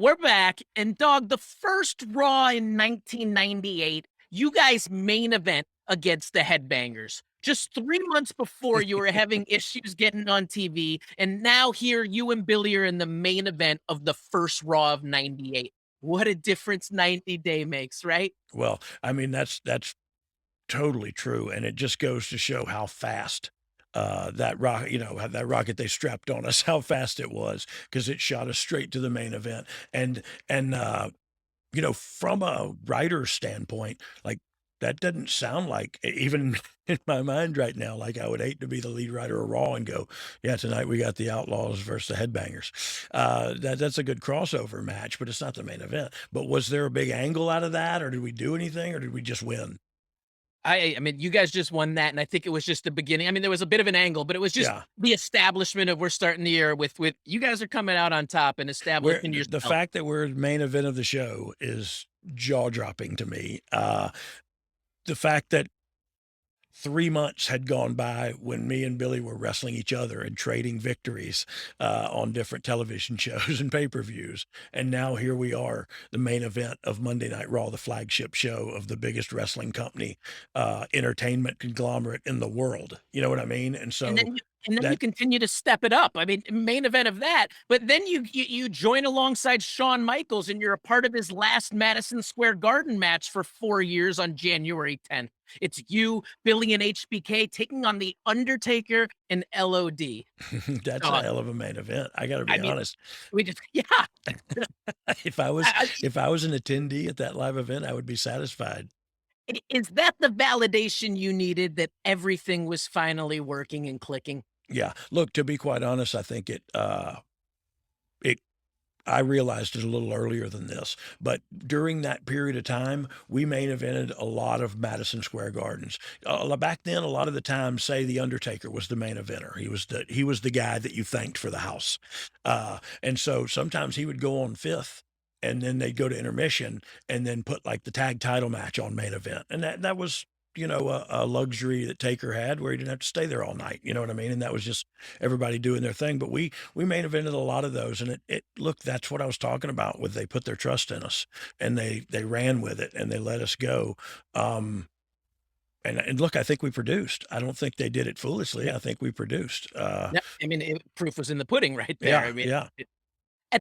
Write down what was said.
We're back, and Dog, the first Raw in 1998, you guys main event against the Headbangers. Just 3 months before, you were having issues getting on TV, and now here you and Billy are in the main event of the first Raw of 98. What a difference 90 Day makes, right? Well, I mean, that's totally true, and it just goes to show how fast, that rocket, how that rocket they strapped on us, how fast it was, because it shot us straight to the main event, and from a writer's standpoint, like, that doesn't sound like even in my mind right now, like, I would hate to be the lead writer of Raw and go, "Yeah, tonight we got the Outlaws versus the Headbangers." That's a good crossover match, but it's not the main event. But was there a big angle out of that, or did we do anything, or did we just win? I mean, you guys just won that, and I think it was just the beginning. I mean, there was a bit of an angle, but it was just Yeah. the establishment of we're starting the year with you guys are coming out on top and We're establishing the yourself. fact that we're the main event of the show is jaw-dropping to me. The fact that 3 months had gone by when me and Billy were wrestling each other and trading victories, on different television shows and pay-per-views, and now here we are, the main event of Monday Night Raw, the flagship show of the biggest wrestling company, entertainment conglomerate in the world, you know what I mean? And And so then you that continue to step it up. I mean, main event of that, but then you join alongside Shawn Michaels, and you're a part of his last Madison Square Garden match for 4 years on January 10th. It's you, Billy, and HBK taking on The Undertaker and LOD. that's a Dog, hell of a main event, I gotta I be mean, honest. we just yeah. If I was I if I was an attendee at that live event, I would be satisfied. is that the validation you needed that everything was finally working and clicking? Yeah. Look, to be quite honest, I think it I realized it a little earlier than this, but during that period of time, we main evented a lot of Madison Square Gardens. Back then, a lot of the time, say The Undertaker was the main eventer. He was the guy that you thanked for the house, and so sometimes he would go on fifth, and then they'd go to intermission, and then put like the tag title match on main event, and that was a luxury that Taker had where he didn't have to stay there all night. You know what I mean? And that was just everybody doing their thing. But we main evented a lot of those, and it look, that's what I was talking about with they put their trust in us and they ran with it and they let us go. Um, and look, I think we produced. I don't think they did it foolishly. I think we produced. Yeah, I mean, proof was in the pudding right there. Yeah, I mean, yeah.